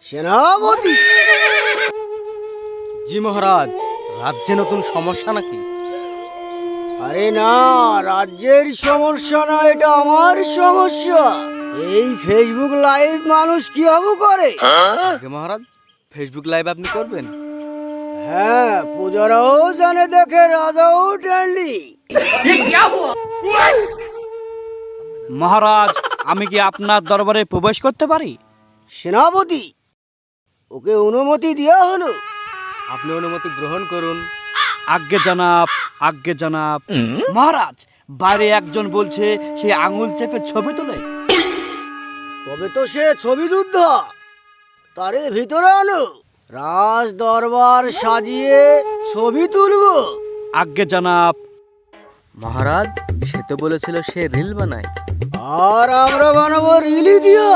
সেনাপতি। জি মহারাজ, রাজ্যে নতুন সমস্যা নাকি? আরে না, রাজ্যের সমস্যা না, এটা আমার সমস্যা। এই ফেসবুক লাইভ মানুষ কিভাবে করে? আগে মহারাজ, ফেসবুক লাইভ আপনি করবেন? হ্যাঁ, প্রজারাও জানে, দেখে রাজাও ট্রেন্ডিং। মহারাজ, আমি কি আপনার দরবারে প্রবেশ করতে পারি? সেনাপতি, ওকে অনুমতি দেওয়া হলো। আপনি অনুমতি গ্রহণ করুন। আজ্ঞে জনাব, আজ্ঞে জনাব। মহারাজ, বাইরে একজন বলছে সে আঙুল চেপে ছবি তোলে। তবে তো সে ছবি যুদ্ধ, তারে ভিতরে আনো, রাজ দরবার সাজিয়ে ছবি তুলবো। আজ্ঞে জনাব। মহারাজ, সে তো বলেছিল সে রিল বানায়। আর আমরা বানাবো রিলি দিয়া।